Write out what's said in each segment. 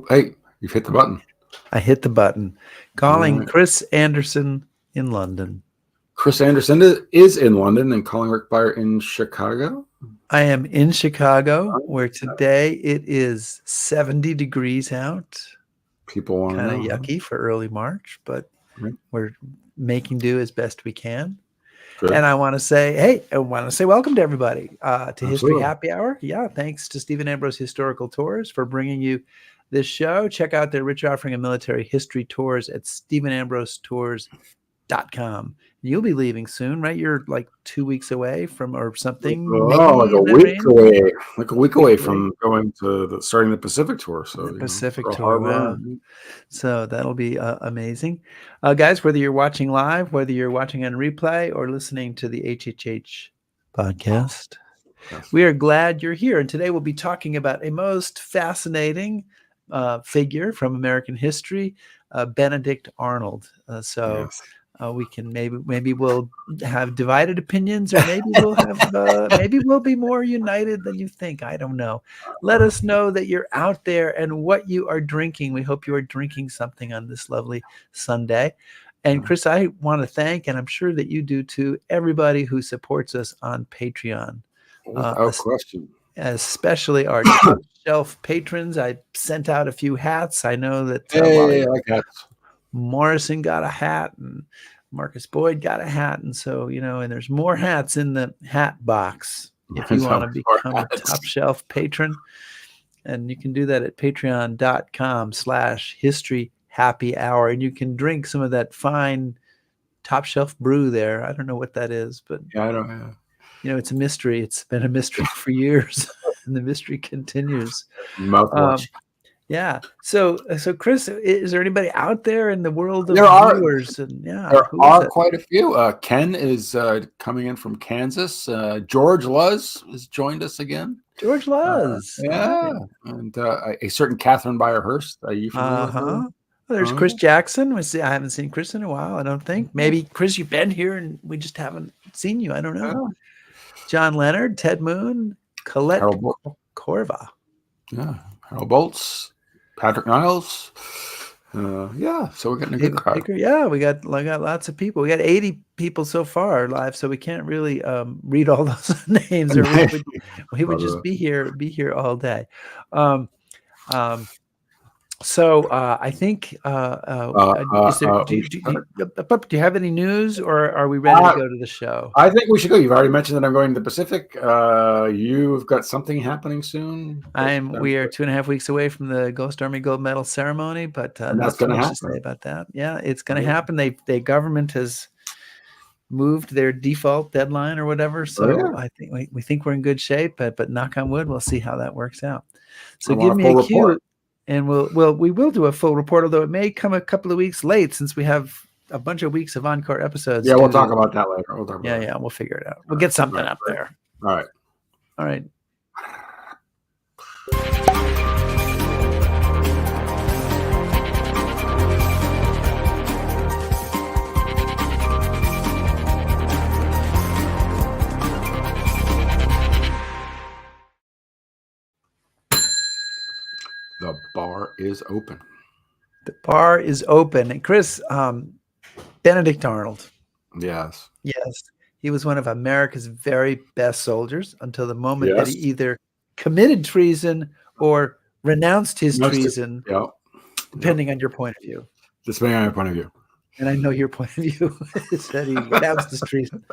Hey, you've hit the button. I hit the button. Calling Right. Chris Anderson in London. Chris Anderson is in London and calling Rick Byer in Chicago. I am in Chicago, where today it is 70 degrees out. People want to Kind of know. yucky for early March, but Right. we're making do as best we can. Good. And I want to say, welcome to everybody to History Absolutely. Happy Hour. Yeah, thanks to Stephen Ambrose Historical Tours for bringing you this show. Check out their rich offering of military history tours at stephenambrosetours.com. You'll be leaving soon, right? You're like 2 weeks away from or something. Oh, like maybe a in that week range. away. Like a week away from going to starting the Pacific tour. So The Pacific Pearl tour. Harbor Wow. So that'll be amazing. Guys, whether you're watching live, whether you're watching on replay or listening to the HHH podcast, Yes. we are glad you're here. And today we'll be talking about a most fascinating figure from American history, Benedict Arnold. Yes. We can maybe we'll have divided opinions, or maybe we'll have maybe we'll be more united than you think. I don't know. Let us know that you're out there and what you are drinking. We hope you are drinking something on this lovely Sunday. And Chris, I want to thank, and I'm sure that you do too, everybody who supports us on Patreon. Without question. Especially our top shelf patrons. I sent out a few hats. I know that Hey, I like hats. Morrison got a hat and Marcus Boyd got a hat. And so, and there's more hats in the hat box if you want to become a top shelf patron. And you can do that at patreon.com/history happy hour. And you can drink some of that fine top shelf brew there. I don't know what that is, but yeah, I don't know. It's a mystery. It's been a mystery for years, and the mystery continues. Mouthwash. Yeah. So Chris, is there anybody out there in the world of viewers? And there are quite a few. Ken is coming in from Kansas. George Luz has joined us again. George Luz. Yeah. Right. And a certain Catherine Byerhurst. Are you familiar with her? Well, there's Chris Jackson. I haven't seen Chris in a while, I don't think. Maybe, Chris, you've been here and we just haven't seen you. I don't know. Yeah. John Leonard, Ted Moon, Colette Corva. Yeah. Harold Bolts, Patrick Niles. Yeah, so we're getting a good crowd. Yeah, we got lots of people. We got 80 people so far live, so we can't really read all those names, or we would just be here all day. So I think, do you have any news, or are we ready to go to the show? I think we should go. You've already mentioned that I'm going to the Pacific. You've got something happening soon. We are 2.5 weeks away from the Ghost Army Gold Medal ceremony, but that's going to happen. Say about that. Yeah, it's going to happen. The government has moved their default deadline or whatever, so I think we think we're in good shape. But knock on wood, we'll see how that works out. So give me a cue. And we will do a full report, although it may come a couple of weeks late since we have a bunch of weeks of encore episodes. Yeah, we'll talk about that later. We'll figure it out. We'll get something up there. All right. The bar is open. The bar is open. And Chris, Benedict Arnold. Yes. He was one of America's very best soldiers until the moment that he either committed treason or renounced his treason, depending on your point of view. Depending on your point of view. And I know your point of view is that he renounced his treason.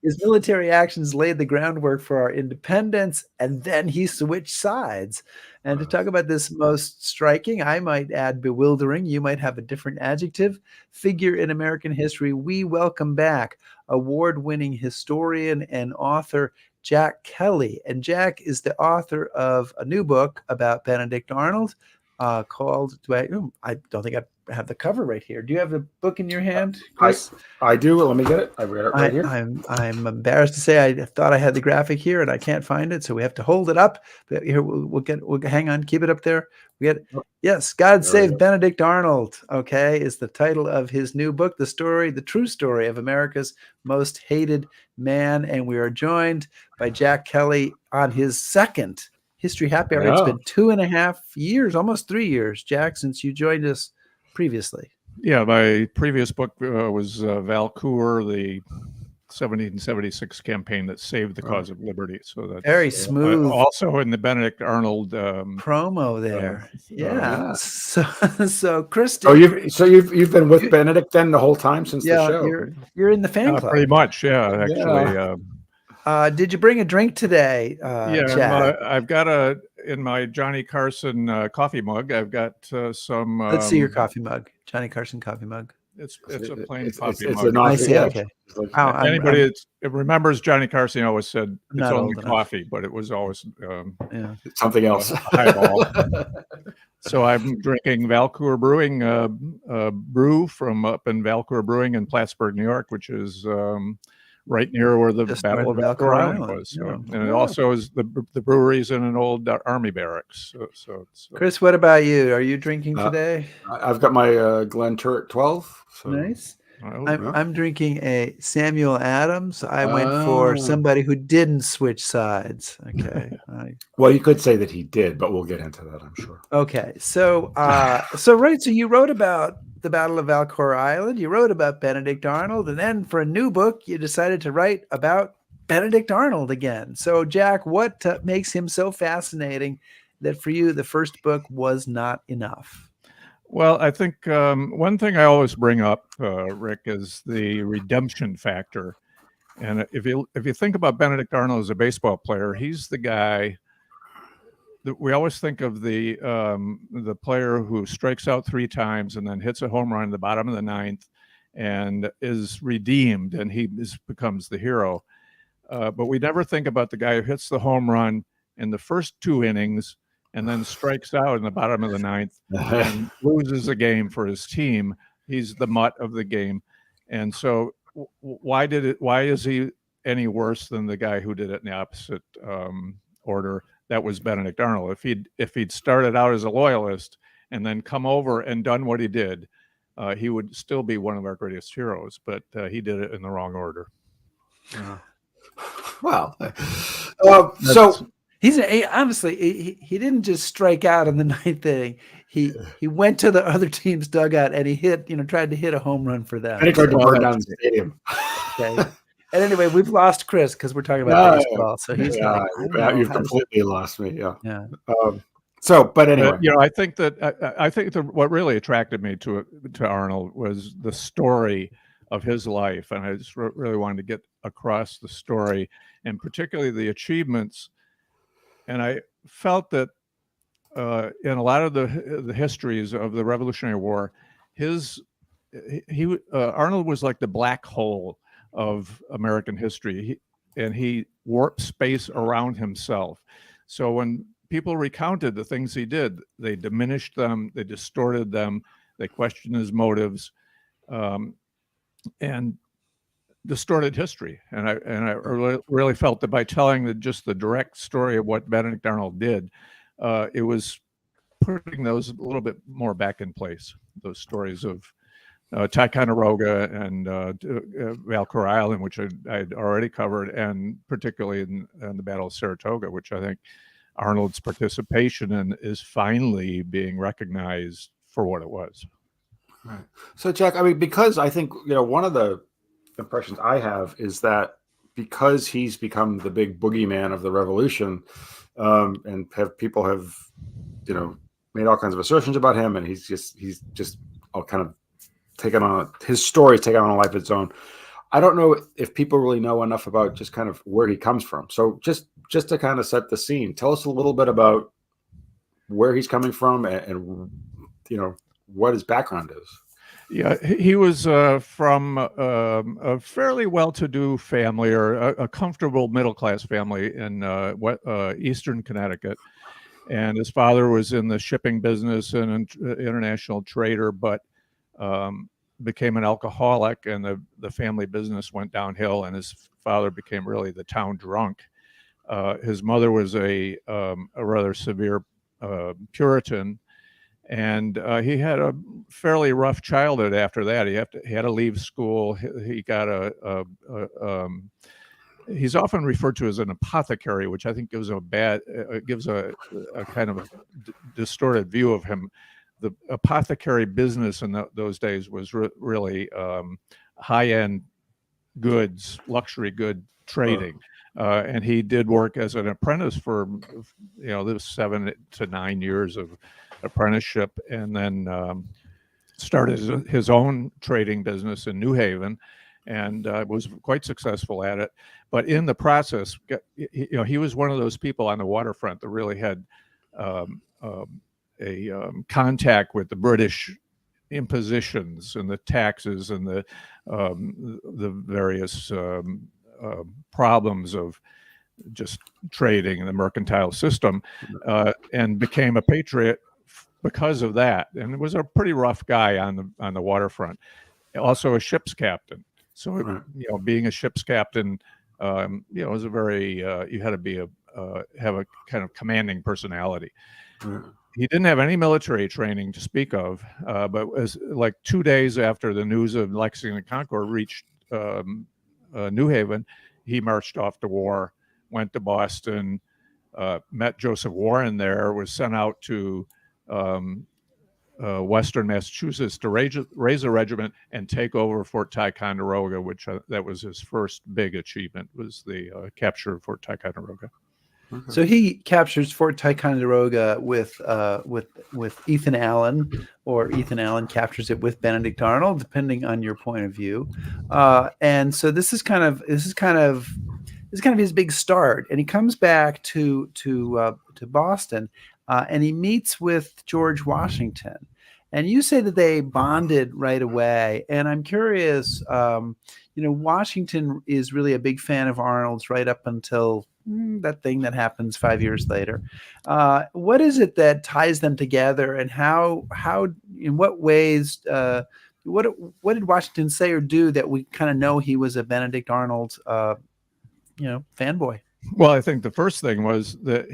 His military actions laid the groundwork for our independence, and then he switched sides. And to talk about this most striking, I might add bewildering, you might have a different adjective, figure in American history, we welcome back award-winning historian and author Jack Kelly. And Jack is the author of a new book about Benedict Arnold called, I don't think I have the cover right here. Do you have the book in your hand, Chris? I do. Let me get it. I've got it right here. I'm embarrassed to say I thought I had the graphic here and I can't find it, so we have to hold it up. But here we'll hang on, keep it up there. God Save Benedict Arnold. Okay, is the title of his new book, the true story of America's most hated man, and we are joined by Jack Kelly on his second History Happy Hour. Yeah. It's been 2.5 years, almost 3 years, Jack, since you joined us previously. Yeah, my previous book was Valcour, the 1776 campaign that saved the cause of liberty. So that's very smooth. Also in the Benedict Arnold promo there. yeah. So Chris, you've been with Benedict then the whole time since the show. You're in the fan club. Pretty much, yeah. Actually, did you bring a drink today? Chad? I've got in my Johnny Carson coffee mug. I've got some. Let's see your coffee mug, Johnny Carson coffee mug. It's a plain coffee it's mug. I see. Okay. Anybody that remembers Johnny Carson always said it's only coffee, but it was always something else. Highball. So I'm drinking Valcour Brewing brew from up in Valcour Brewing in Plattsburgh, New York, which is right near where the Battle of Valcour Island was. And it also is the brewery's in an old army barracks. So Chris, what about you? Are you drinking today? I've got my Glen Turret 12. So. Nice. I'm drinking a Samuel Adams. I went for somebody who didn't switch sides. Okay. Well, you could say that he did, but we'll get into that, I'm sure. Okay. So so you wrote about the Battle of Valcour Island. You wrote about Benedict Arnold, and then for a new book, you decided to write about Benedict Arnold again. So, Jack, what makes him so fascinating that for you the first book was not enough? Well, I think one thing I always bring up, Rick, is the redemption factor. And if you think about Benedict Arnold as a baseball player, he's the guy that we always think of, the player who strikes out 3 times and then hits a home run in the bottom of the 9th and is redeemed, and he becomes the hero. But we never think about the guy who hits the home run in the first 2 innings and then strikes out in the bottom of the 9th and loses a game for his team. He's the mutt of the game. And so why is he any worse than the guy who did it in the opposite order? That was Benedict Arnold. If he'd started out as a loyalist and then come over and done what he did, he would still be one of our greatest heroes, but he did it in the wrong order. Well, so honestly, he didn't just strike out in the 9th inning. He went to the other team's dugout and he tried to hit a home run for them. And he tried to burn down the stadium. Okay. And anyway, we've lost Chris because we're talking about baseball. So he's you've completely lost me. Yeah. But anyway, I think that what really attracted me to Arnold was the story of his life, and I just really wanted to get across the story, and particularly the achievements. And I felt that in a lot of the histories of the Revolutionary War, Arnold was like the black hole of American history, and he warped space around himself. So when people recounted the things he did, they diminished them, they distorted them, they questioned his motives, and distorted history. And I really felt that by telling just the direct story of what Benedict Arnold did, it was putting those a little bit more back in place. Those stories of Ticonderoga and Valcour Island, which I'd already covered, and particularly in the Battle of Saratoga, which I think Arnold's participation in is finally being recognized for what it was. Right. So, Jack, because I think, one of the impressions I have is that because he's become the big boogeyman of the revolution, and people have, made all kinds of assertions about him, and he's just all kind of his story's taken on a life of its own. I don't know if people really know enough about just kind of where he comes from. So just to kind of set the scene, tell us a little bit about where he's coming from and what his background is. Yeah, he was from a fairly well-to-do family, or a comfortable middle-class family in eastern Connecticut. And his father was in the shipping business and an international trader, but became an alcoholic, and the family business went downhill, and his father became really the town drunk. His mother was a rather severe Puritan, and he had a fairly rough childhood after that. He had to leave school. He got he's often referred to as an apothecary, which I think gives a kind of distorted view of him. The apothecary business in those days was really high-end goods, luxury good trading. And he did work as an apprentice for, this 7 to 9 years of apprenticeship, and then started his own trading business in New Haven, and was quite successful at it. But in the process, he was one of those people on the waterfront that really had contact with the British impositions and the taxes and the various problems of just trading in the mercantile system, and became a patriot because of that. And was a pretty rough guy on the waterfront. Also a ship's captain. So being a ship's captain, was a very you had to have a kind of commanding personality. He didn't have any military training to speak of, but was like 2 days after the news of Lexington and Concord reached New Haven, he marched off to war, went to Boston, met Joseph Warren there, was sent out to Western Massachusetts to raise a regiment and take over Fort Ticonderoga, which that was his first big achievement, was the capture of Fort Ticonderoga. Okay. So he captures Fort Ticonderoga with Ethan Allen, or Ethan Allen captures it with Benedict Arnold, depending on your point of view. And so this is kind of his big start. And he comes back to Boston, and he meets with George Washington. And you say that they bonded right away. And I'm curious, Washington is really a big fan of Arnold's right up until that thing that happens 5 years later. What is it that ties them together, and how in what ways, what did Washington say or do that we kind of know he was a Benedict Arnold, fanboy? Well, I think the first thing was that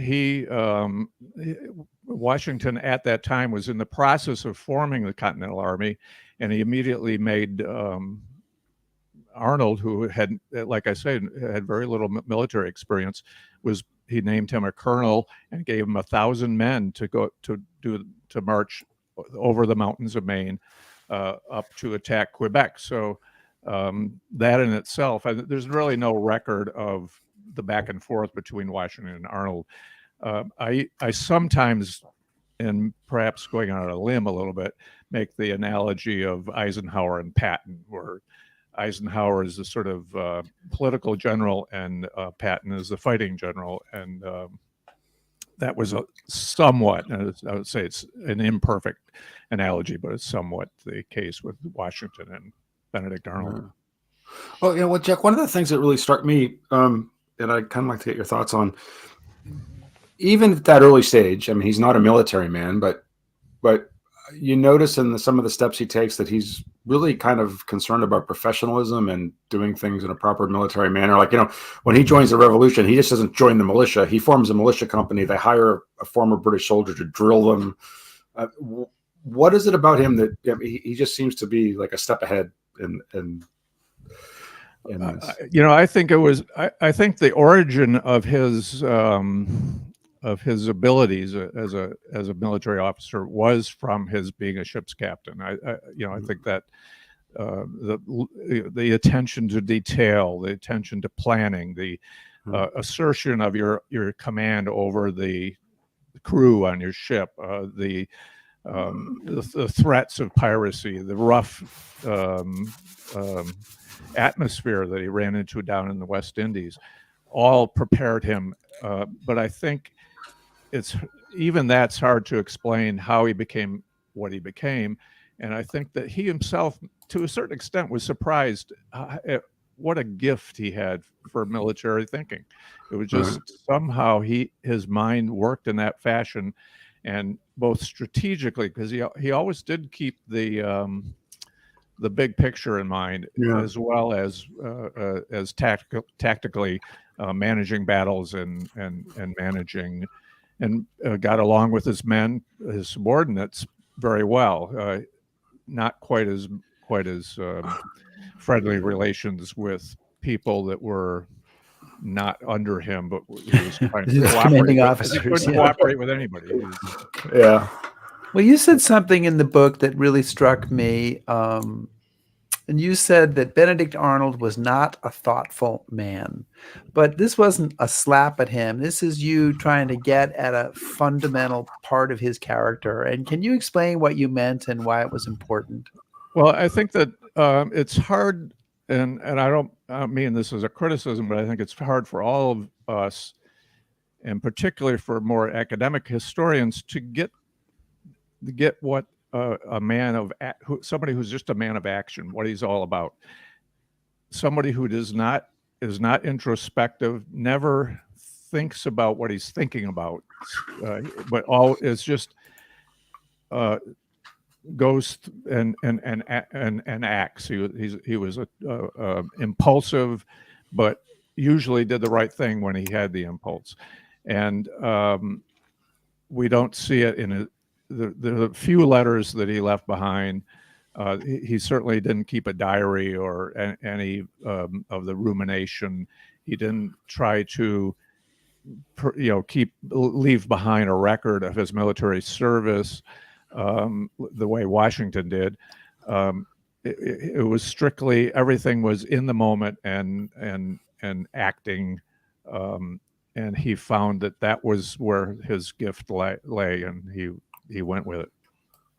Washington at that time was in the process of forming the Continental Army, and he immediately made Arnold, who had, like I said, had very little military experience, he named him a colonel and gave him 1,000 men to go to march over the mountains of Maine up to attack Quebec. So that in itself, there's really no record of the back and forth between Washington and Arnold. I sometimes, and perhaps going on a limb a little bit, make the analogy of Eisenhower and Patton, where Eisenhower is the sort of political general, and Patton is the fighting general. And that was somewhat, I would say it's an imperfect analogy, but it's somewhat the case with Washington and Benedict Arnold. Well, Jack, one of the things that really struck me, and I'd kind of like to get your thoughts on, even at that early stage, I mean, he's not a military man, but you notice in some of the steps he takes that he's really kind of concerned about professionalism and doing things in a proper military manner. Like, when he joins the revolution, he just doesn't join the militia. He forms a militia company. They hire a former British soldier to drill them. What is it about him that he just seems to be like a step ahead in this? I think it was, I think the origin of his abilities as a military officer was from his being a ship's captain. I think that the attention to detail, the attention to planning, the assertion of your command over the crew on your ship, the threats of piracy, the rough atmosphere that he ran into down in the West Indies, all prepared him. But I think that's hard to explain how he became what he became. And I think that he himself, to a certain extent, was surprised at what a gift he had for military thinking. It was just somehow his mind worked in that fashion, and both strategically, because he always did keep the big picture in mind, as well as tactically managing battles and managing, and got along with his men, his subordinates, very well. Not quite as friendly relations with people that were not under him, but he was trying to His cooperate. commanding He officers, couldn't yeah. cooperate with anybody. Yeah. Well, you said something in the book that really struck me. And you said that Benedict Arnold was not a thoughtful man. But this wasn't a slap at him. This is you trying to get at a fundamental part of his character. And can you explain what you meant and why it was important? Well, I think that it's hard, and I don't mean this as a criticism, but I think it's hard for all of us, and particularly for more academic historians, to get what a man of somebody who's just a man of action, what he's all about. Somebody who is not introspective, never thinks about what he's thinking about, but all is just goes and acts. He was impulsive, but usually did the right thing when he had the impulse, and we don't see it in the few letters that he left behind. He certainly didn't keep a diary or any of the rumination. He didn't try to, leave behind a record of his military service the way Washington did. It was strictly, everything was in the moment and acting. And he found that was where his gift lay, and he went with it.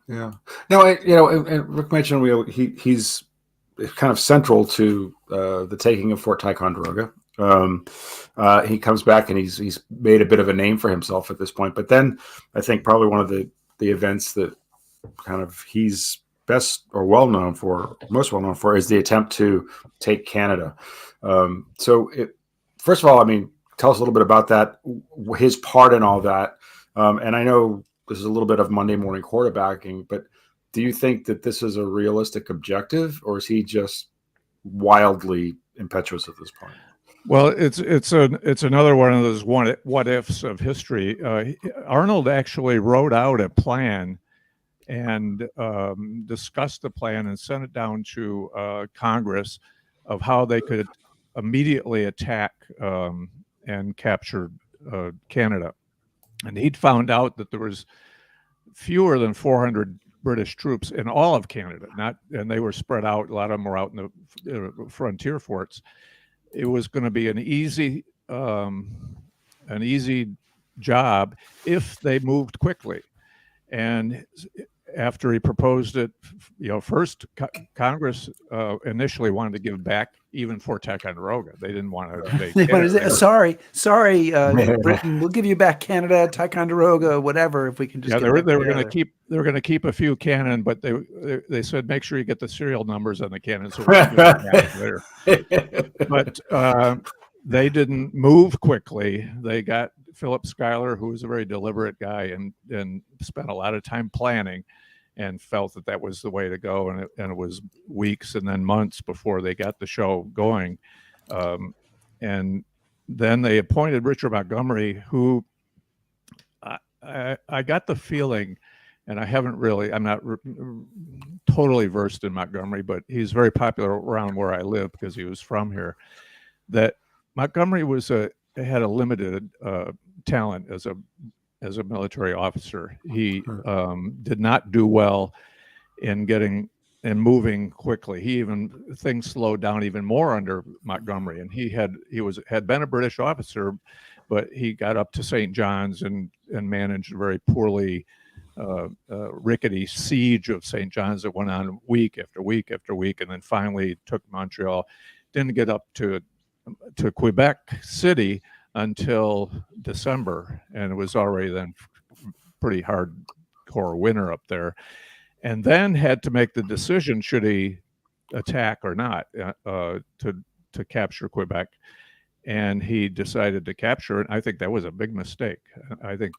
Yeah. No, and Rick mentioned he's kind of central to the taking of Fort Ticonderoga. He comes back and he's made a bit of a name for himself at this point. But then I think probably one of the events that kind of he's most well known for is the attempt to take Canada. First of all, I mean, tell us a little bit about that, his part in all that. And I know this is a little bit of Monday morning quarterbacking, but do you think that this is a realistic objective, or is he just wildly impetuous at this point? Well, it's another one of those what ifs of history. Arnold actually wrote out a plan and discussed the plan and sent it down to Congress of how they could immediately attack and capture Canada. And he'd found out that there was fewer than 400 British troops in all of Canada, and they were spread out. A lot of them were out in the frontier forts. It was going to be an easy job if they moved quickly. And after he proposed it, first Congress initially wanted to give back even Fort Ticonderoga. They didn't want to. Sorry, Britain. We'll give you back Canada, Ticonderoga, whatever. If we can just. Yeah, they were going to keep. They were going to keep a few cannon, but they said make sure you get the serial numbers on the cannon. So later. But they didn't move quickly. They got Philip Schuyler, who was a very deliberate guy, and spent a lot of time planning, and felt that was the way to go. And it was weeks and then months before they got the show going. And then they appointed Richard Montgomery, who I got the feeling, and I'm not totally versed in Montgomery, but he's very popular around where I live because he was from here, that Montgomery had a limited talent as a military officer. He did not do well in getting and moving quickly. Things slowed down even more under Montgomery, and he had been a British officer, but he got up to St. John's and managed a very poorly rickety siege of St. John's that went on week after week after week, and then finally took Montreal. Didn't get up to Quebec City until December, and it was already then pretty hardcore winter up there, and then had to make the decision should he attack or not to capture Quebec. And he decided to capture it. I think that was a big mistake. I think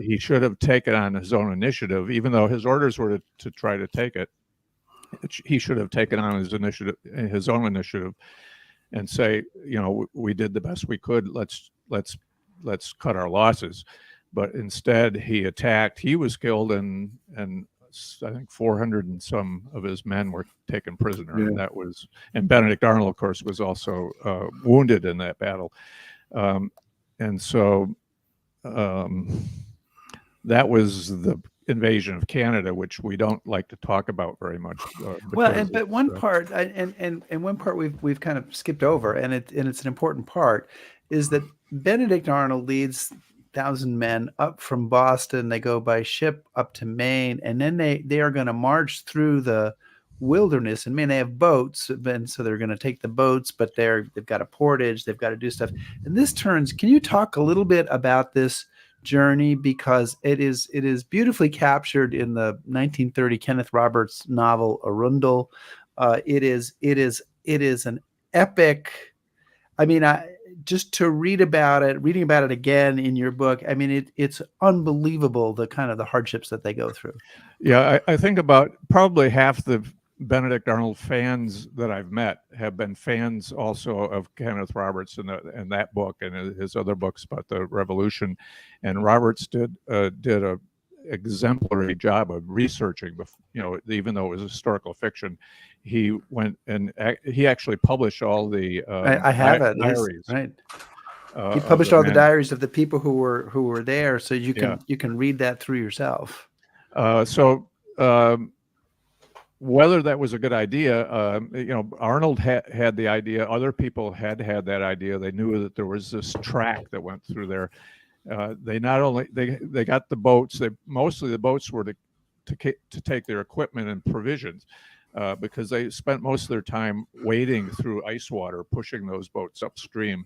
he should have taken on his own initiative, even though his orders were to try to take it. He should have taken on his own initiative, and say, we did the best we could. Let's cut our losses. But instead, he attacked. He was killed, and I think 400 and some of his men were taken prisoner. Yeah. And Benedict Arnold, of course, was also wounded in that battle. And so that was the invasion of Canada, which we don't like to talk about very much. Well, but one part, and one part we've kind of skipped over, and it's an important part, is that Benedict Arnold leads 1,000 men up from Boston. They go by ship up to Maine, and then they are going to march through the wilderness. And Maine, they have boats, and so they're going to take the boats, but they've got a portage, they've got to do stuff. And this turns. Can you talk a little bit about this journey, because it is beautifully captured in the 1930 Kenneth Roberts novel Arundel. It is an epic. I mean, just to reading about it again in your book, I mean, it's unbelievable the kind of the hardships that they go through. Yeah, I think about probably half the Benedict Arnold fans that I've met have been fans also of Kenneth Roberts and that book and his other books about the Revolution. And Roberts did a exemplary job of researching, even though it was historical fiction. He went and he actually published all the I have it, diaries. Right. He published all the diaries of the people who were there, so you can read that through yourself. Whether that was a good idea, Arnold had the idea. Other people had that idea. They knew that there was this track that went through there. They not only they got the boats. Mostly the boats were to take their equipment and provisions, because they spent most of their time wading through ice water, pushing those boats upstream.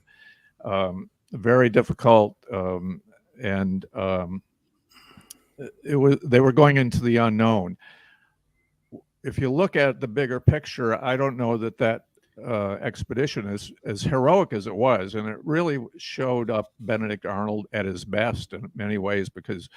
Very difficult, and they were going into the unknown. If you look at the bigger picture, I don't know that expedition is as heroic as it was, and it really showed up Benedict Arnold at his best in many ways, because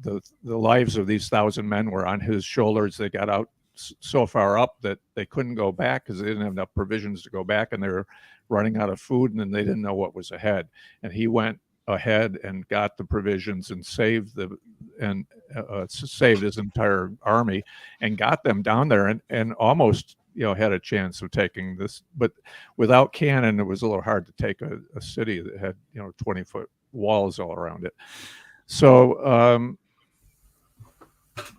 the lives of these 1,000 men were on his shoulders. They got out so far up that they couldn't go back because they didn't have enough provisions to go back, and they were running out of food, and then they didn't know what was ahead. And he went ahead and got the provisions and saved his entire army and got them down there and almost had a chance of taking this. But without cannon, it was a little hard to take a city that had 20-foot walls all around it. So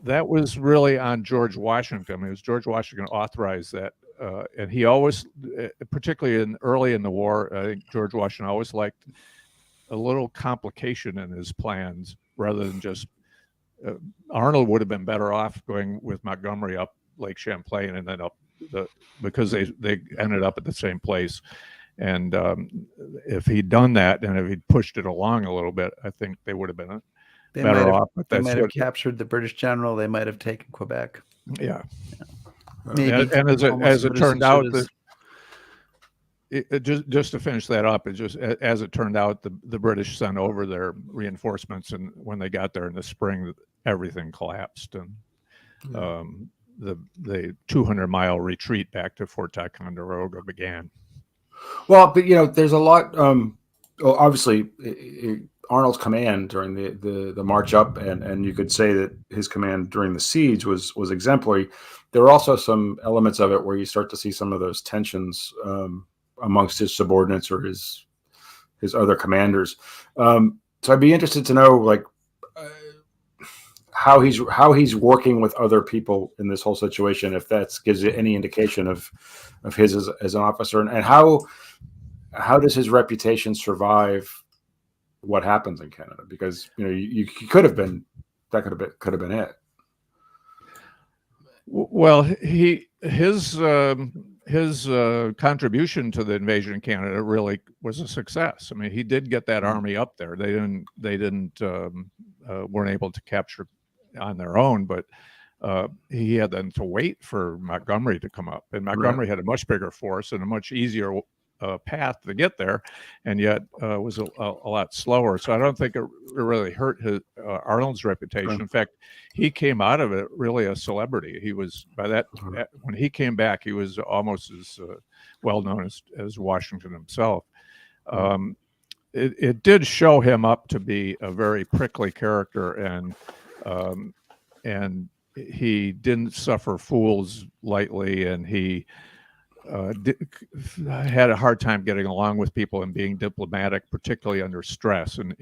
that was really on George Washington. I mean, it was George Washington authorized that, and he always, particularly early in the war, I think George Washington always liked a little complication in his plans rather than just Arnold would have been better off going with Montgomery up Lake Champlain and then up because they ended up at the same place. And if he'd done that and if he'd pushed it along a little bit, I think they would have been better off. But they might have captured the British general. They might have taken Quebec. Yeah. Maybe. And as it turned out, just to finish that up, as it turned out, the British sent over their reinforcements, and when they got there in the spring, everything collapsed, and the 200-mile retreat back to Fort Ticonderoga began. Well, but there's a lot. Obviously, Arnold's command during the march up, and you could say that his command during the siege was exemplary. There are also some elements of it where you start to see some of those tensions amongst his subordinates or his other commanders. So I'd be interested to know, how he's working with other people in this whole situation, if that gives you any indication of his as an officer, and how does his reputation survive what happens in Canada? Because you could have been that could have been it. Well, his contribution to the invasion of Canada really was a success. I mean, he did get that army up there. They weren't able to capture on their own, but he had then to wait for Montgomery to come up, and Montgomery had a much bigger force and a much easier path to get there, and yet was a lot slower. So I don't think it really hurt Arnold's reputation. In fact, he came out of it really a celebrity. He was when he came back, he was almost as well known as Washington himself. It did show him up to be a very prickly character, and he didn't suffer fools lightly, and he had a hard time getting along with people and being diplomatic, particularly under stress. And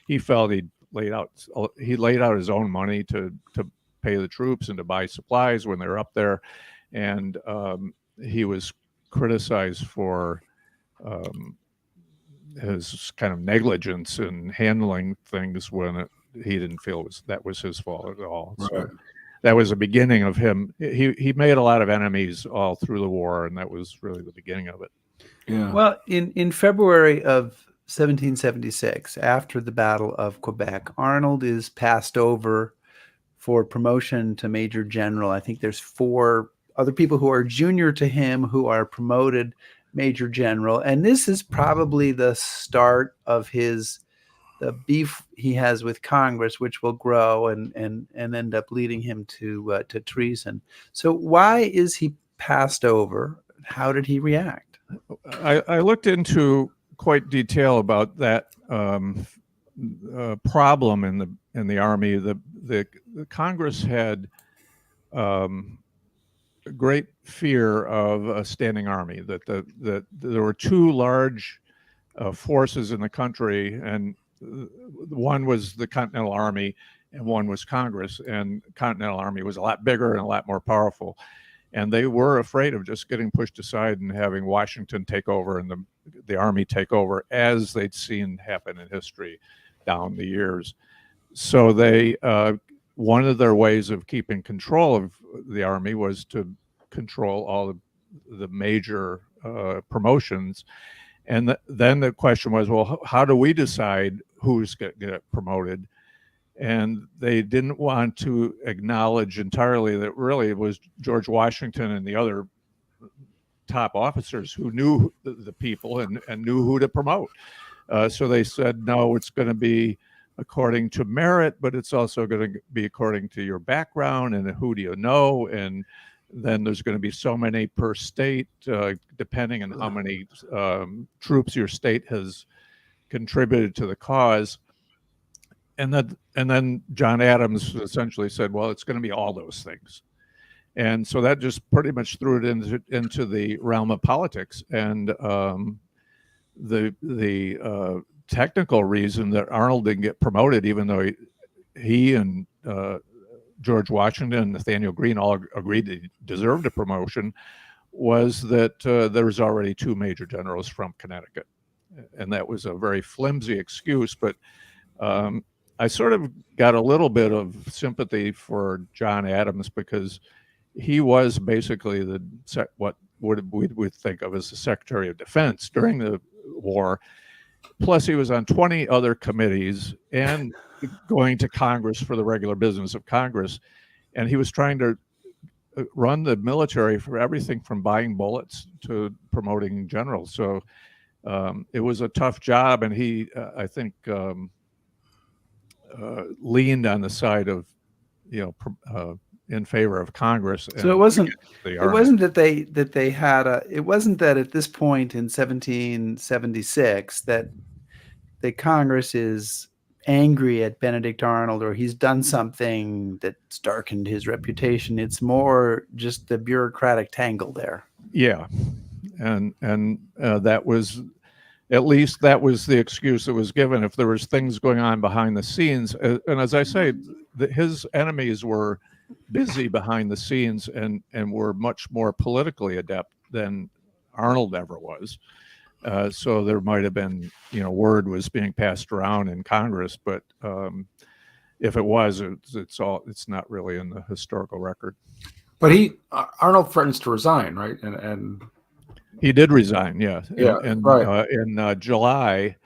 he felt he laid out his own money to pay the troops and to buy supplies when they were up there, and he was criticized for his kind of negligence in handling things when he didn't feel that was his fault at all. Right. So that was the beginning of him. He made a lot of enemies all through the war, and that was really the beginning of it. Yeah. Well, in February of 1776, after the Battle of Quebec, Arnold is passed over for promotion to Major General. I think there's 4 other people who are junior to him who are promoted Major General, and this is probably the start of the beef he has with Congress, which will grow and end up leading him to treason. So why is he passed over? How did he react? I looked into quite detail about that problem in the Army. The Congress had great fear of a standing army. That there were 2 large forces in the country, and one was the Continental Army and one was Congress, and Continental Army was a lot bigger and a lot more powerful, and they were afraid of just getting pushed aside and having Washington take over and the Army take over, as they'd seen happen in history down the years. So they one of their ways of keeping control of the Army was to control all the major promotions. And then the question was, well, how do we decide who's going to get promoted? And they didn't want to acknowledge entirely that really it was George Washington and the other top officers who knew the people and knew who to promote. So they said, no, it's going to be according to merit, but it's also going to be according to your background and who do you know. And then there's going to be so many per state, depending on how many troops your state has contributed to the cause. And then John Adams essentially said, well, it's going to be all those things. And so that just pretty much threw it into the realm of politics. And the technical reason that Arnold didn't get promoted, even though he and George Washington and Nathaniel Greene all agreed that he deserved a promotion, was that there was already 2 major generals from Connecticut. And that was a very flimsy excuse, but I sort of got a little bit of sympathy for John Adams, because he was basically what we would think of as the Secretary of Defense during the war. Plus, he was on 20 other committees and going to Congress for the regular business of Congress. And he was trying to run the military for everything from buying bullets to promoting generals. So it was a tough job. And he, I think, leaned on the side of, in favor of Congress. So it wasn't that they had it wasn't that at this point in 1776 that the Congress is angry at Benedict Arnold or he's done something that's darkened his reputation. It's more just the bureaucratic tangle there. Yeah. And that was, at least that was the excuse that was given. If there was things going on behind the scenes, and as I say, his enemies were busy behind the scenes and were much more politically adept than Arnold ever was. So there might have been, word was being passed around in Congress, but if it was, it's not really in the historical record. But Arnold threatens to resign, right? And he did resign, yeah. Yeah, and right. In July,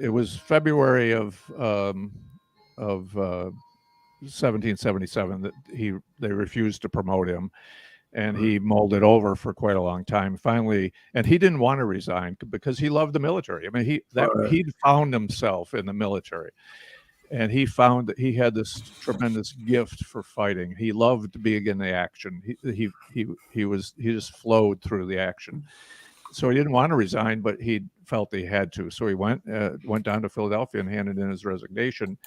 it was February of 1777 that they refused to promote him, and he mulled it over for quite a long time. Finally, and he didn't want to resign because he loved the military. I mean, he'd found himself in the military, and he found that he had this tremendous gift for fighting. He loved being in the action. He just flowed through the action. So he didn't want to resign, but he felt he had to. So he went down to Philadelphia and handed in his resignation.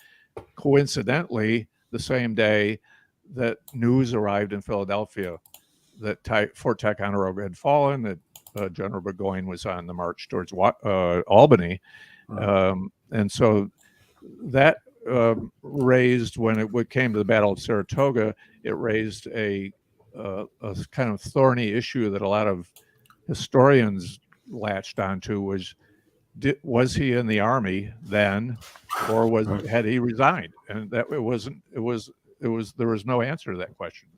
Coincidentally, the same day that news arrived in Philadelphia that Fort Ticonderoga had fallen, that General Burgoyne was on the march towards Albany. And so that raised, when it came to the Battle of Saratoga, it raised a kind of thorny issue that a lot of historians latched onto, was he in the army then, or had he resigned? And that there was no answer to that question.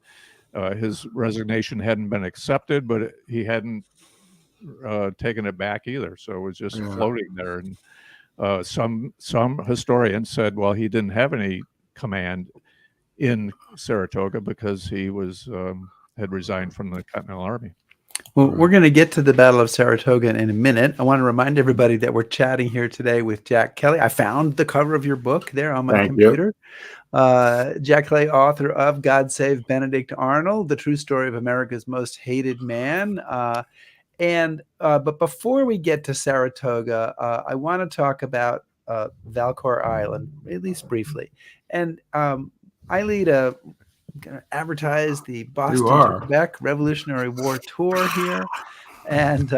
His resignation hadn't been accepted, but he hadn't taken it back either. So it was just floating there. And some historians said, well, he didn't have any command in Saratoga because he had resigned from the Continental Army. Well, we're going to get to the Battle of Saratoga in a minute. I want to remind everybody that we're chatting here today with Jack Kelly. I found the cover of your book there on my computer. Jack Kelly, author of God Save Benedict Arnold, The True Story of America's Most Hated Man. But before we get to Saratoga, I want to talk about Valcour Island, at least briefly. And I lead advertise the Boston to Quebec Revolutionary War tour here, and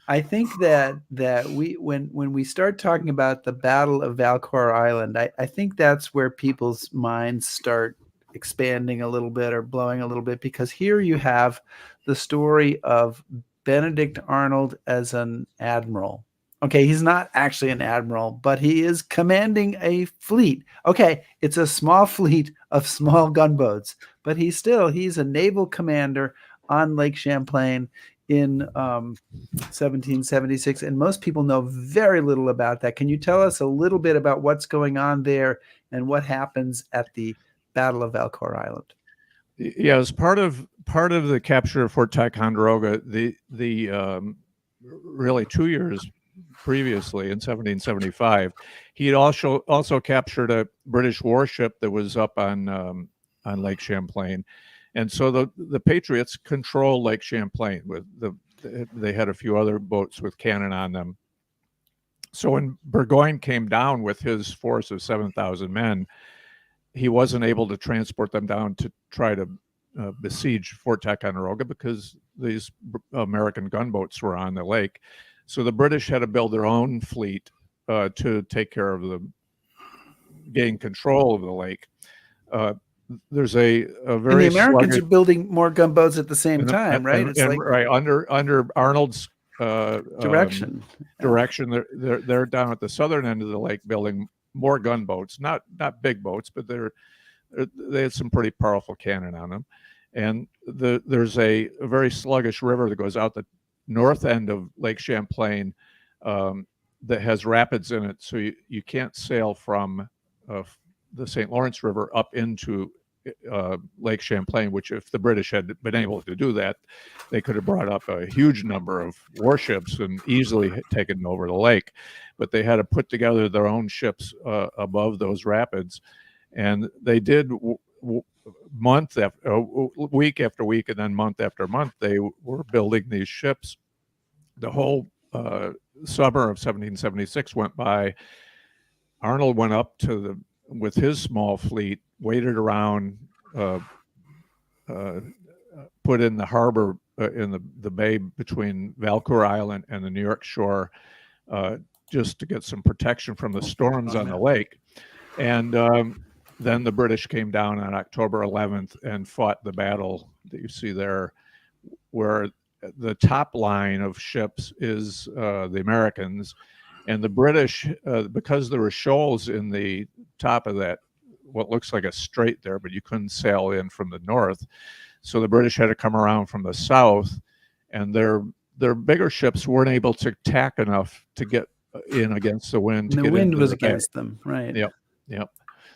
I think that when we start talking about the Battle of Valcour Island, I think that's where people's minds start expanding a little bit or blowing a little bit, because here you have the story of Benedict Arnold as an admiral. Okay, he's not actually an admiral, but he is commanding a fleet. Okay, it's a small fleet of small gunboats, but he's a naval commander on Lake Champlain in 1776, and most people know very little about that. Can you tell us a little bit about what's going on there and what happens at the Battle of Valcour Island? Yeah, as part of the capture of Fort Ticonderoga, the really 2 years previously, in 1775, he had also captured a British warship that was up on Lake Champlain, and so the Patriots controlled Lake Champlain. They had a few other boats with cannon on them. So when Burgoyne came down with his force of 7,000 men, he wasn't able to transport them down to try to besiege Fort Ticonderoga because these American gunboats were on the lake. So the British had to build their own fleet to take care of gain control of the lake. There's a very and the Americans are building more gunboats at the same time, right? Right under Arnold's direction. They're down at the southern end of the lake building more gunboats, not big boats, but they had some pretty powerful cannon on them. And there's a very sluggish river that goes out the north end of Lake Champlain that has rapids in it, so you can't sail from the St. Lawrence River up into Lake Champlain, which if the British had been able to do that, they could have brought up a huge number of warships and easily taken over the lake. But they had to put together their own ships above those rapids, and they did week after week, and then month after month, they were building these ships. The whole summer of 1776 went by. Arnold went up with his small fleet, waited around, put in the harbor in the bay between Valcour Island and the New York shore, just to get some protection from the storms on the lake. And then the British came down on October 11th and fought the battle that you see there, where the top line of ships is the Americans, and the British, because there were shoals in the top of that, what looks like a strait there, but you couldn't sail in from the north. So the British had to come around from the south, and their bigger ships weren't able to tack enough to get in against the wind. The wind was against them, right? Yep.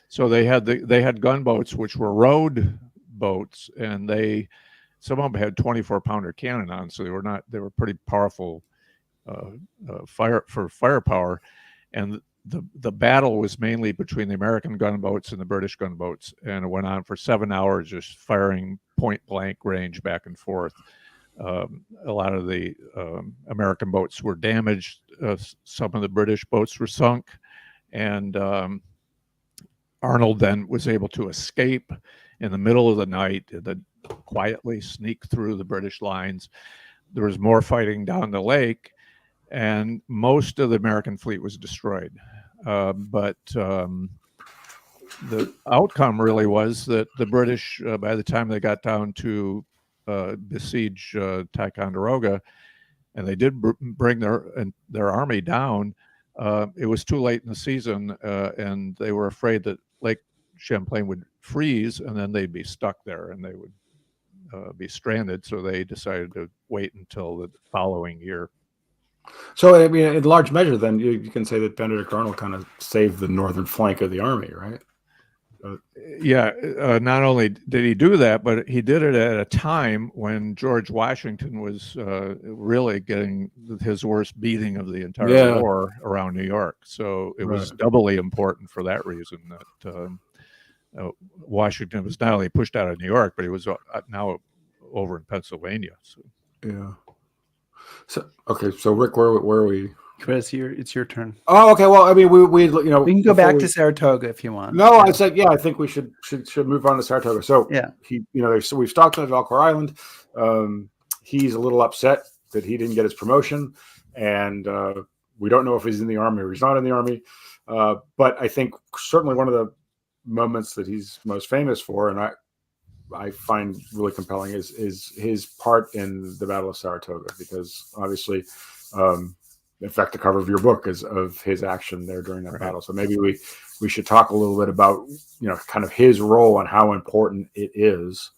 So they had gunboats, which were rowed boats, and some of them had 24-pounder cannon on, so they were pretty powerful firepower. And the battle was mainly between the American gunboats and the British gunboats, and it went on for 7 hours, just firing point blank range back and forth. A lot of the American boats were damaged. Some of the British boats were sunk, and Arnold then was able to escape in the middle of the night to quietly sneak through the British lines. There was more fighting down the lake, and most of the American fleet was destroyed. But the outcome really was that the British, by the time they got down to besiege Ticonderoga, and they did bring their army down, it was too late in the season, and they were afraid that Lake Champlain would freeze, and then they'd be stuck there, and they would be stranded. So they decided to wait until the following year. So, I mean, in large measure, then you can say that Benedict Arnold kind of saved the northern flank of the army, right? Yeah, not only did he do that, but he did it at a time when George Washington was really getting his worst beating of the entire war around New York. So it was doubly important for that reason that Washington was not only pushed out of New York, but he was now over in Pennsylvania. So. Yeah. So okay, so Rick, where are we? Chris, it's your turn. Oh, okay. Well, I mean, we can go back to Saratoga if you want. No, I said I think we should move on to Saratoga. So we've stopped at Valcour Island. He's a little upset that he didn't get his promotion, and we don't know if he's in the army or he's not in the army. But I think certainly one of the moments that he's most famous for, and I find really compelling, is his part in the Battle of Saratoga, because obviously. In fact, the cover of your book is of his action there during that battle. So maybe we should talk a little bit about, kind of his role and how important it is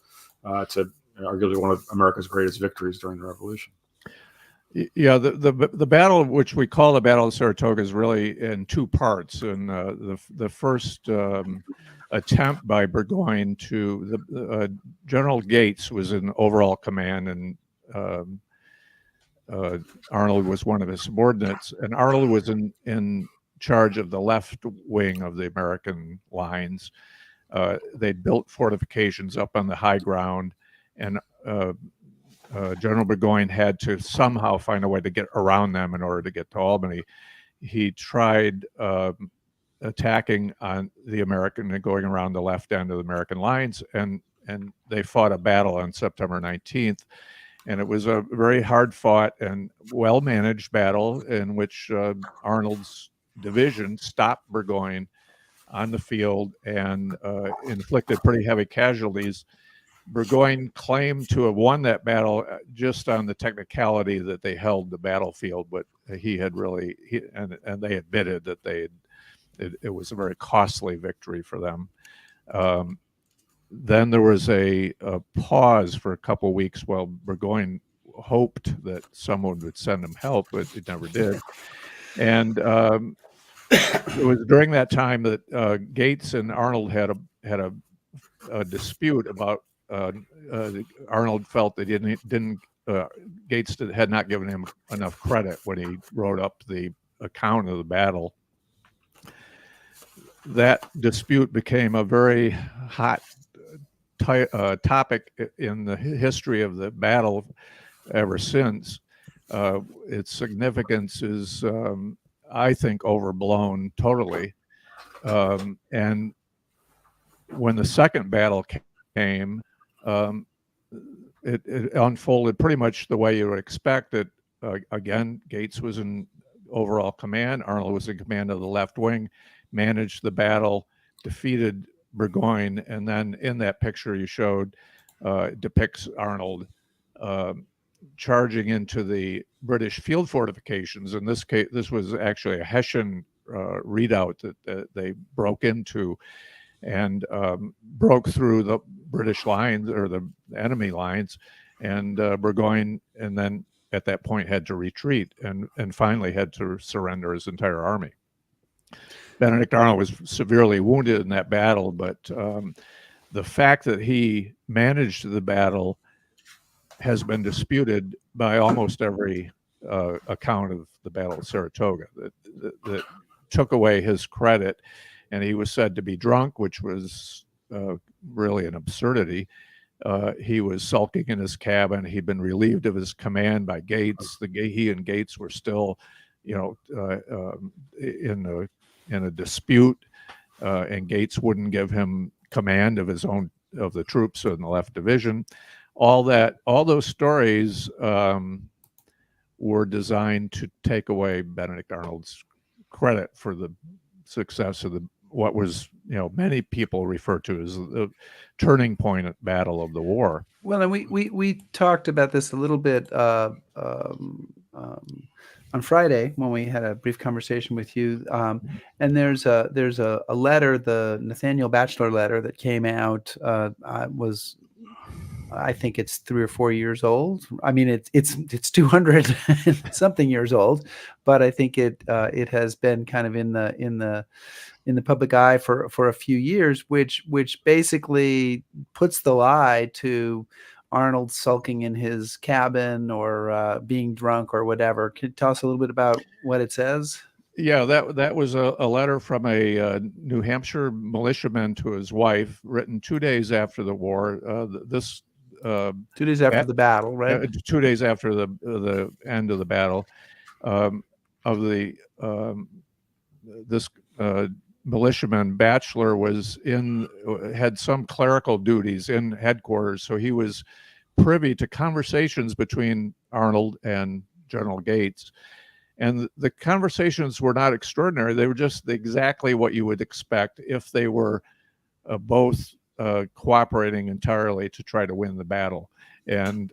to arguably one of America's greatest victories during the Revolution. Yeah, the battle, which we call the Battle of Saratoga, is really in two parts. And the first attempt by Burgoyne General Gates was in overall command, and Arnold was one of his subordinates, and Arnold was in charge of the left wing of the American lines. They'd built fortifications up on the high ground, and General Burgoyne had to somehow find a way to get around them in order to get to Albany. He tried attacking on the American and going around the left end of the American lines, and they fought a battle on September 19th. And it was a very hard-fought and well-managed battle in which Arnold's division stopped Burgoyne on the field and inflicted pretty heavy casualties. Burgoyne claimed to have won that battle just on the technicality that they held the battlefield, but he had really, and they admitted that it was a very costly victory for them. Then there was a pause for a couple of weeks while Burgoyne hoped that someone would send him help, but it never did. And it was during that time that Gates and Arnold had a dispute about. Arnold felt that Gates had not given him enough credit when he wrote up the account of the battle. That dispute became a very hot topic in the history of the battle ever since. Its significance is, I think, overblown totally. And when the second battle came, it unfolded pretty much the way you would expect it. Again, Gates was in overall command. Arnold was in command of the left wing, managed the battle, defeated Burgoyne, and then in that picture you showed depicts Arnold charging into the British field fortifications. In this case, this was actually a Hessian redoubt that they broke into and broke through the British lines or the enemy lines, and Burgoyne, and then at that point had to retreat and finally had to surrender his entire army. Benedict Arnold was severely wounded in that battle, but the fact that he managed the battle has been disputed by almost every account of the Battle of Saratoga that took away his credit. And he was said to be drunk, which was really an absurdity. He was sulking in his cabin. He'd been relieved of his command by Gates. He and Gates were still, in a dispute, and Gates wouldn't give him command of his own the troops in the left division. All those stories were designed to take away Benedict Arnold's credit for the success of what was, many people refer to as the turning point at battle of the war. Well, and we talked about this a little bit on Friday when we had a brief conversation with you. And there's a letter, the Nathaniel Batchelor letter that came out. I think it's 3 or 4 years old. I mean, it's 200 something years old, but I think it has been kind of in the public eye for a few years, which basically puts the lie to Arnold sulking in his cabin or being drunk or whatever. Can you tell us a little bit about what it says? Yeah, that was a letter from a New Hampshire militiaman to his wife, written 2 days after the war. 2 days after the battle, right? 2 days after the end of the battle, this militiaman Batchelor had some clerical duties in headquarters, so he was privy to conversations between Arnold and General Gates. And the conversations were not extraordinary. They were just exactly what you would expect if they were both cooperating entirely to try to win the battle. And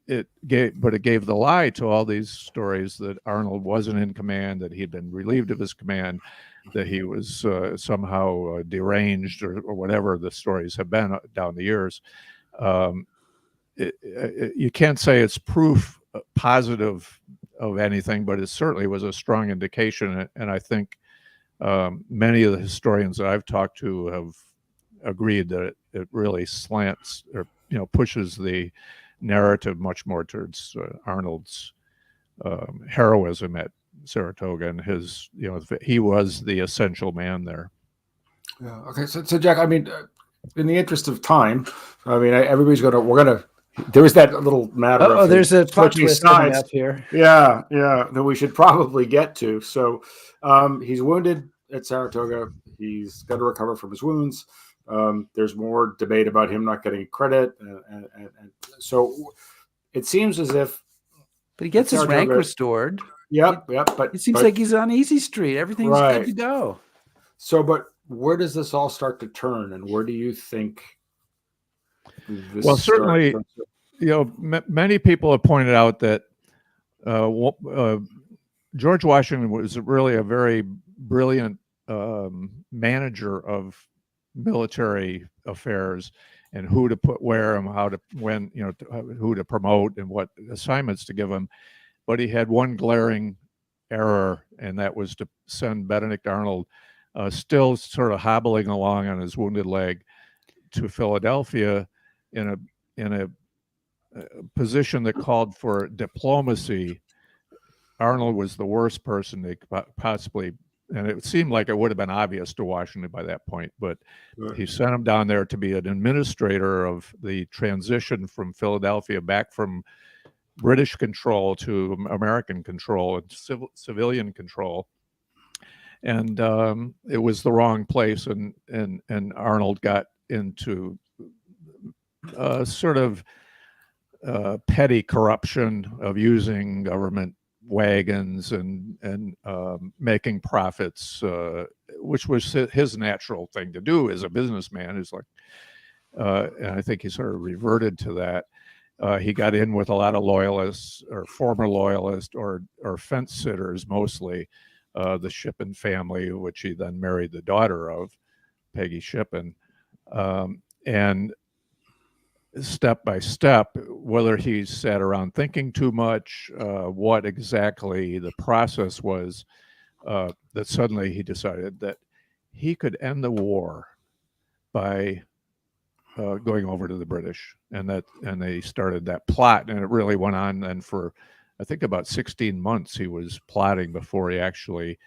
it gave the lie to all these stories that Arnold wasn't in command, that he'd been relieved of his command, that he was somehow deranged or whatever the stories have been down the years. You can't say it's proof positive of anything, but it certainly was a strong indication. And I think many of the historians that I've talked to have agreed that it really slants or pushes the narrative much more towards Arnold's heroism at Saratoga and his, he was the essential man there. Yeah. Okay. So Jack, I mean, in the interest of time, I mean, we're gonna. There was that little matter. Oh, there's a plot twist coming up here. Yeah, that we should probably get to. So, he's wounded at Saratoga. He's got to recover from his wounds. There's more debate about him not getting credit, and so it seems as if. But he gets his rank restored. Yep. But it seems like he's on easy street. Everything's good to go. So, but where does this all start to turn, and where do you think? Well, certainly, many people have pointed out that George Washington was really a very brilliant manager of military affairs and who to put where and how to when, who to promote and what assignments to give him. But he had one glaring error, and that was to send Benedict Arnold, still sort of hobbling along on his wounded leg, to Philadelphia in a position that called for diplomacy. Arnold was the worst person they could possibly, and it seemed like it would have been obvious to Washington by that point, but he sent him down there to be an administrator of the transition from Philadelphia back from British control to American control and civilian control. And it was the wrong place, and Arnold got into sort of petty corruption of using government wagons and making profits, which was his natural thing to do as a businessman. Is like, and I think he sort of reverted to that. He got in with a lot of loyalists or former loyalists or fence sitters, mostly the Shippen family, which he then married the daughter of, Peggy Shippen. And step by step, whether he sat around thinking too much, what exactly the process was, that suddenly he decided that he could end the war by going over to the British, and they started that plot, and it really went on then for, I think, about 16 months he was plotting before he actually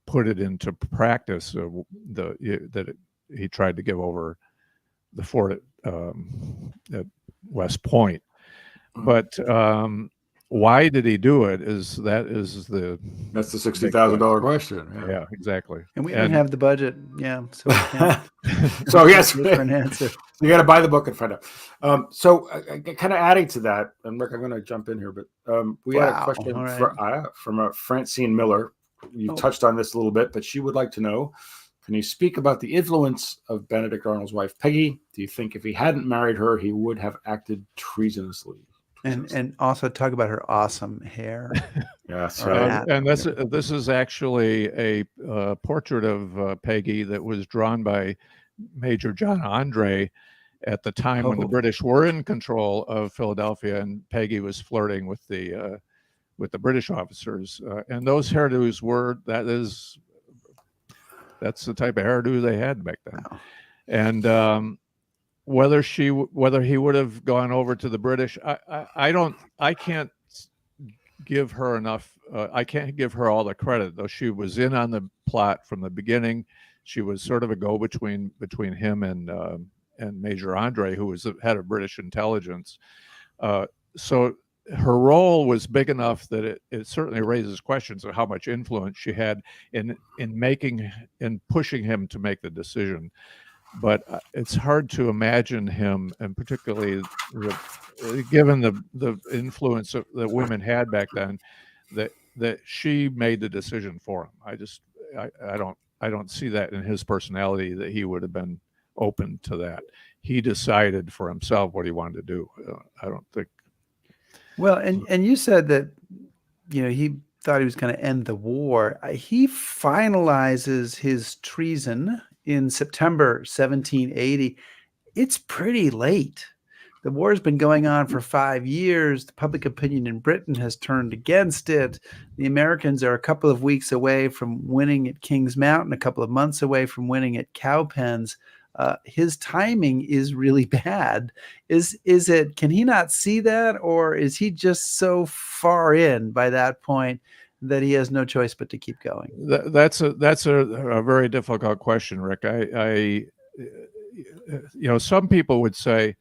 put it into practice. That he tried to give over the fort at West Point. But why did he do it? That's the That's the $60,000 question. yeah, exactly. And we don't have the budget. Yeah. So we can't. So yes, look for an answer. you got to buy the book and find out. So kind of adding to that, and Rick, I'm going to jump in here, but we had a question from Francine Miller. You touched on this a little bit, but she would like to know, can you speak about the influence of Benedict Arnold's wife, Peggy? Do you think if he hadn't married her, he would have acted treasonously? And also talk about her awesome hair. Yeah, that's right. And this is actually a portrait of Peggy that was drawn by Major John Andre at the time when the British were in control of Philadelphia, and Peggy was flirting with the British officers. And those hairdos that's the type of hairdo they had back then. Wow. And whether he would have gone over to the British, I can't give her enough. I can't give her all the credit, though. She was in on the plot from the beginning. She was sort of a go-between between him and Major Andre, who was the head of British intelligence. So her role was big enough that it certainly raises questions of how much influence she had in pushing him to make the decision. But it's hard to imagine him, and particularly given the influence that women had back then, that she made the decision for him. I don't see that in his personality, that he would have been open to that. He decided for himself what he wanted to do. I don't think. Well, and you said that, he thought he was going to end the war. He finalizes his treason in September 1780. It's pretty late. The war's been going on for 5 years. The public opinion in Britain has turned against it. The Americans are a couple of weeks away from winning at Kings Mountain, a couple of months away from winning at Cowpens. His timing is really bad. Can he not see that, or is he just so far in by that point that he has no choice but to keep going? That's a very difficult question, Rick. Some people would say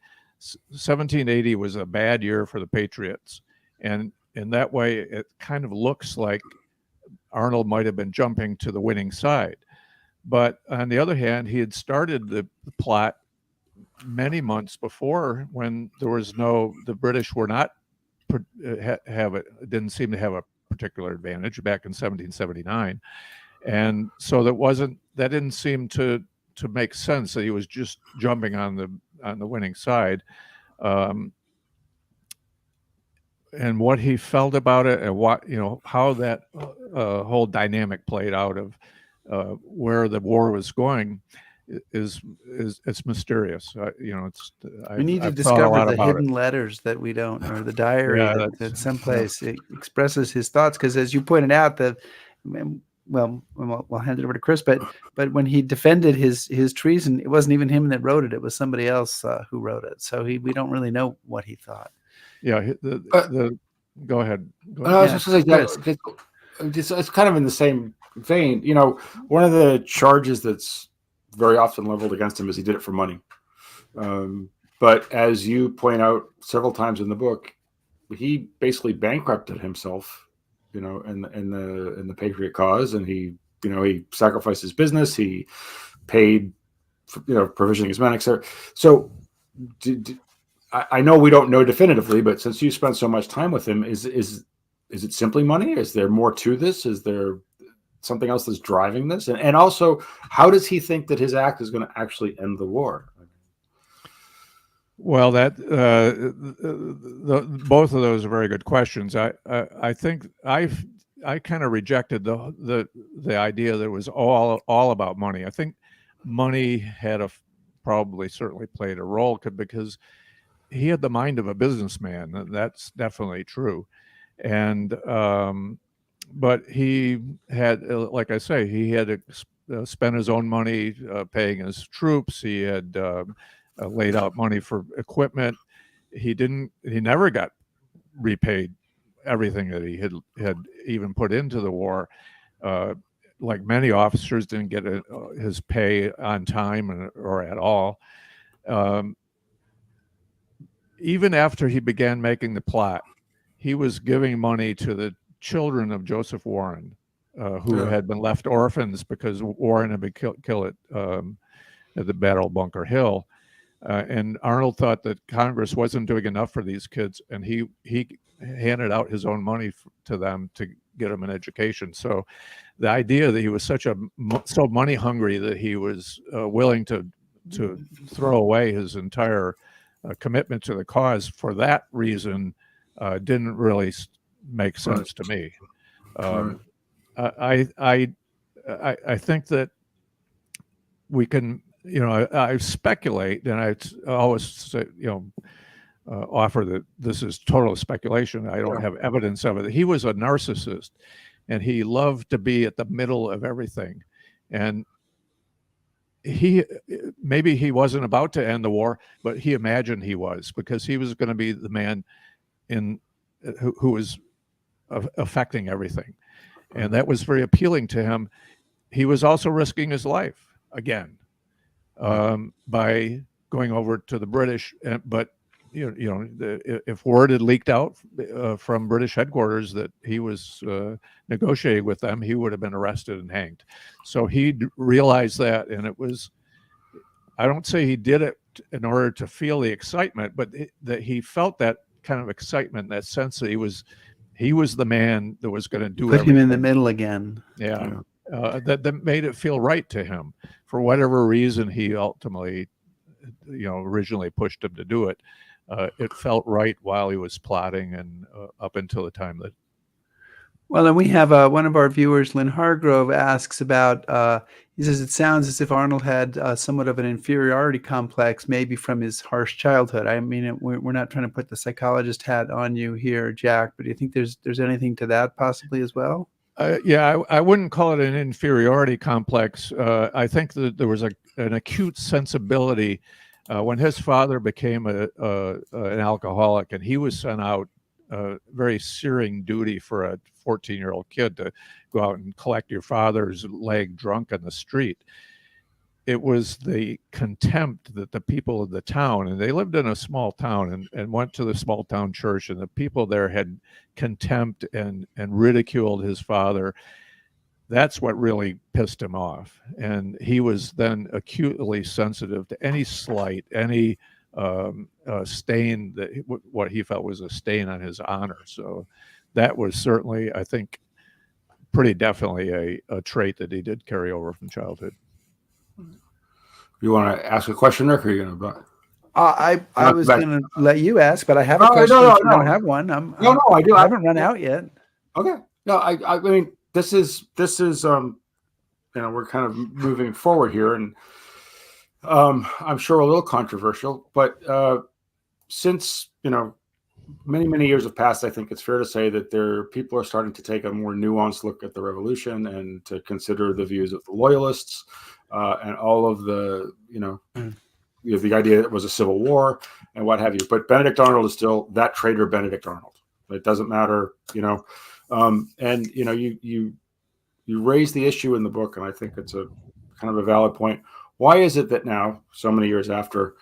1780 was a bad year for the Patriots, and in that way, it kind of looks like Arnold might have been jumping to the winning side. But on the other hand, he had started the plot many months before, when the British were not didn't seem to have a particular advantage back in 1779, and so that didn't seem to make sense that he was just jumping on the winning side. And what he felt about it, and how that whole dynamic played out of where the war was going it's mysterious. We need to discover the hidden letters that we don't, or the diary that someplace it expresses his thoughts. Because as you pointed out, we'll hand it over to Chris, but when he defended his treason, it wasn't even him that wrote it; it was somebody else who wrote it. So we don't really know what he thought. Yeah, go ahead. I was just going to say, it's kind of in the same vein. One of the charges that's very often leveled against him is he did it for money. But as you point out several times in the book, he basically bankrupted himself, in the patriot cause, and he sacrificed his business. He paid, provisioning his men, etc. So, I know we don't know definitively, but since you spent so much time with him, is it simply money? Is there more to this? Is there something else that's driving this? And also, how does he think that his act is going to actually end the war? Well, that both of those are very good questions. I think I kind of rejected the idea that it was all about money. I think money had certainly played a role, because he had the mind of a businessman. That's definitely true. And but he had, like I say, he had to spend his own money paying his troops. He had laid out money for equipment. He never got repaid everything that he had even put into the war. Like many officers, didn't get his pay on time or at all. Even after he began making the plot, he was giving money to the children of Joseph Warren, who had been left orphans because Warren had been killed at the Battle of Bunker Hill. And Arnold thought that Congress wasn't doing enough for these kids, and he handed out his own money to them to get them an education. So the idea that he was so money hungry that he was willing to throw away his entire commitment to the cause for that reason didn't really make sense to me. I think that we can, I speculate, and I always say, offer that this is total speculation. I don't have evidence of it. He was a narcissist, and he loved to be at the middle of everything. And maybe he wasn't about to end the war, but he imagined he was, because he was going to be the man who was affecting everything. And that was very appealing to him. He was also risking his life again by going over to the British. But if word had leaked out from British headquarters that he was negotiating with them, he would have been arrested and hanged. So he realized that, and it was, I don't say he did it in order to feel the excitement, but that he felt that kind of excitement, that sense that he was the man that was going to do everything. Put him in the middle again. Yeah. That made it feel right to him. For whatever reason, he ultimately, originally pushed him to do it. It felt right while he was plotting and up until the time that. Well, and we have one of our viewers, Lynn Hargrove, asks about, he says, it sounds as if Arnold had somewhat of an inferiority complex, maybe from his harsh childhood. I mean, we're not trying to put the psychologist hat on you here, Jack, but do you think there's anything to that possibly as well? I wouldn't call it an inferiority complex. I think that there was an acute sensibility when his father became an alcoholic, and he was sent out very searing duty for a 14-year-old kid to go out and collect your father's leg drunk on the street. It was the contempt that the people of the town, and they lived in a small town and went to the small town church, and the people there had contempt and ridiculed his father. That's what really pissed him off. And he was then acutely sensitive to any slight, any stain, what he felt was a stain on his honor. So that was certainly, I think, pretty definitely a trait that he did carry over from childhood. You want to ask a question, Rick, or are you going to? I was going to let you ask, but I have a question. No, if you don't have one. I do. I haven't run out yet. Okay. No, I mean, this is we're kind of moving forward here, and I'm sure a little controversial, but since many years have passed, I think it's fair to say that people are starting to take a more nuanced look at the revolution and to consider the views of the loyalists and all of the the idea that it was a civil war and what have you. But Benedict Arnold is still that traitor Benedict Arnold. It doesn't matter, and you raise the issue in the book, and I think it's a kind of a valid point. Why is it that now, so many years after,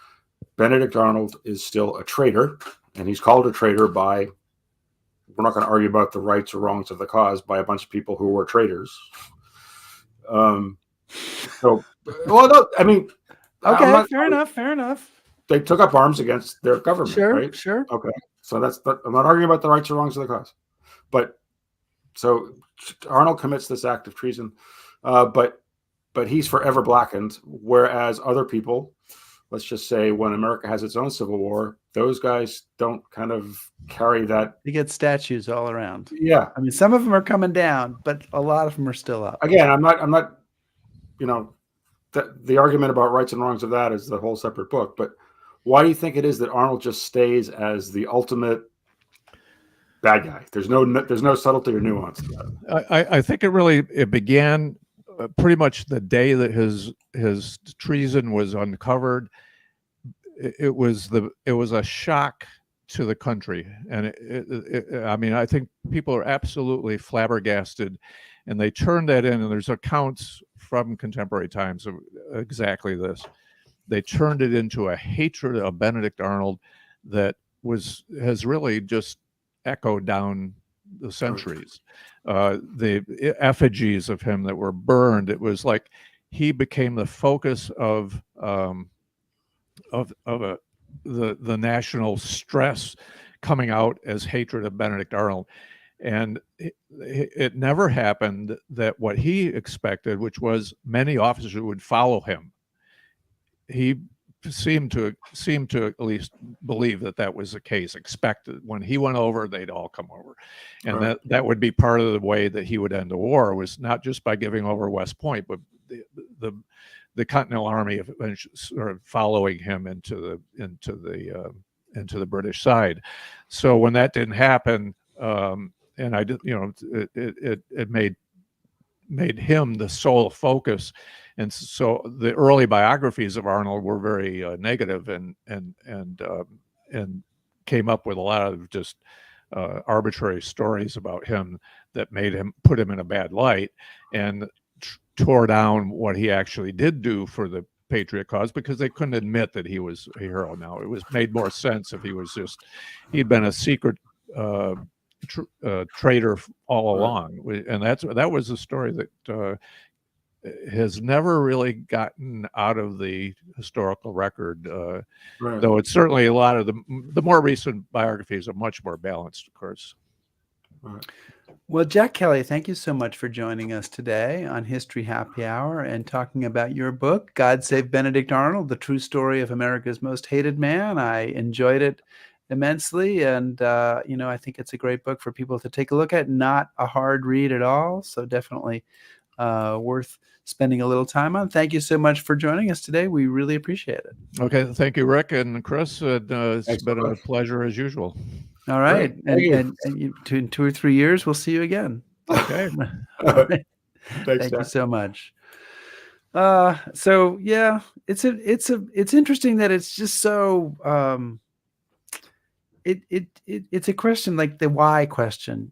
Benedict Arnold is still a traitor, and he's called a traitor by, we're not going to argue about the rights or wrongs of the cause, by a bunch of people who were traitors. Okay, fair enough. They took up arms against their government, right? Sure. Okay, so I'm not arguing about the rights or wrongs of the cause, but so Arnold commits this act of treason, but he's forever blackened, whereas other people, let's just say when America has its own civil war, those guys don't kind of carry that. You get statues all around. Yeah. I mean, some of them are coming down, but a lot of them are still up. Again, I'm not, the argument about rights and wrongs of that is the whole separate book. But why do you think it is that Arnold just stays as the ultimate bad guy? There's no subtlety or nuance to that. I think it began pretty much the day that his treason was uncovered. It was a shock to the country, and I mean, I think people are absolutely flabbergasted, and they turned that in, and there's accounts from contemporary times of exactly this. They turned it into a hatred of Benedict Arnold that has really just echo down the centuries. The effigies of him that were burned, it was like he became the focus of the national stress coming out as hatred of Benedict Arnold. And it never happened that what he expected, which was many officers would follow him. He seemed to at least believe that was the case. Expected when he went over, they'd all come over, and Right. that would be part of the way that he would end the war, was not just by giving over West Point, but the Continental Army sort of following him into the British side. So when that didn't happen, and I did, it made him the sole focus. And so the early biographies of Arnold were very negative and came up with a lot of just arbitrary stories about him that put him in a bad light, and tore down what he actually did do for the patriot cause, because they couldn't admit that he was a hero. Now it was made more sense if he'd been a secret traitor all along, and that was a story that has never really gotten out of the historical record, Right. though it's certainly a lot of the more recent biographies are much more balanced, of course. Right. Well, Jack Kelly, thank you so much for joining us today on History Happy Hour and talking about your book, God Save Benedict Arnold, The True Story of America's Most Hated Man. I enjoyed it immensely, and I think it's a great book for people to take a look at. Not a hard read at all, so definitely worth spending a little time on. Thank you so much for joining us today. We really appreciate it. Okay, thank you, Rick and Chris. It's Thanks, been a Chris. pleasure as usual. All right, Great. and in 2 or 3 years, we'll see you again. Okay. All right. Thanks, Thank you Jack. so much. So yeah, it's interesting that it's just so it's a question like the why question.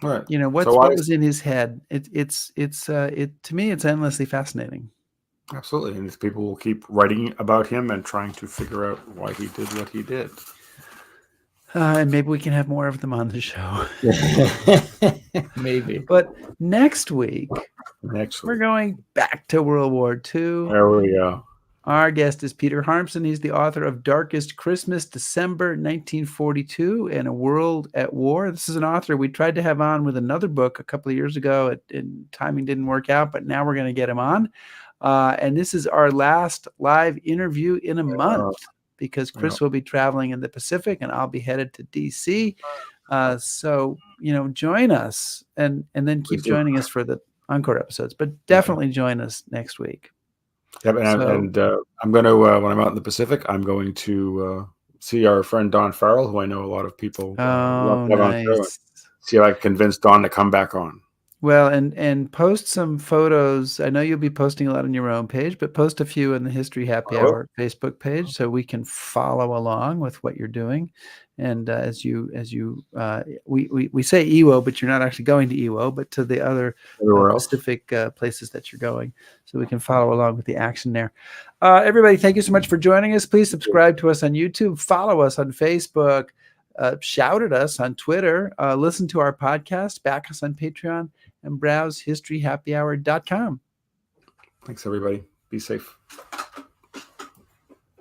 Right. What was in his head? To me, it's endlessly fascinating. Absolutely. And if people will keep writing about him and trying to figure out why he did what he did. And maybe we can have more of them on the show. Maybe. But next week, we're going back to World War II. There we go. Our guest is Peter Harmsen. He's the author of Darkest Christmas, December 1942, and A World at War. This is an author we tried to have on with another book a couple of years ago, and timing didn't work out, but now we're going to get him on. And this is our last live interview in a month, because Chris will be traveling in the Pacific and I'll be headed to DC. So, join us and then keep joining us for the encore episodes, but definitely join us next week. Yep, and I'm going to, when I'm out in the Pacific, I'm going to see our friend Don Farrell, who I know a lot of people love to have on show, and see if I can convince Don to come back on. Well, and post some photos. I know you'll be posting a lot on your own page, but post a few in the History Happy Hour Facebook page so we can follow along with what you're doing. And we say EWO, but you're not actually going to EWO, but to the other Pacific places that you're going, so we can follow along with the action there. Everybody, thank you so much for joining us. Please subscribe to us on YouTube, follow us on Facebook, shout at us on Twitter, listen to our podcast, back us on Patreon, and browse historyhappyhour.com. Thanks, everybody. Be safe.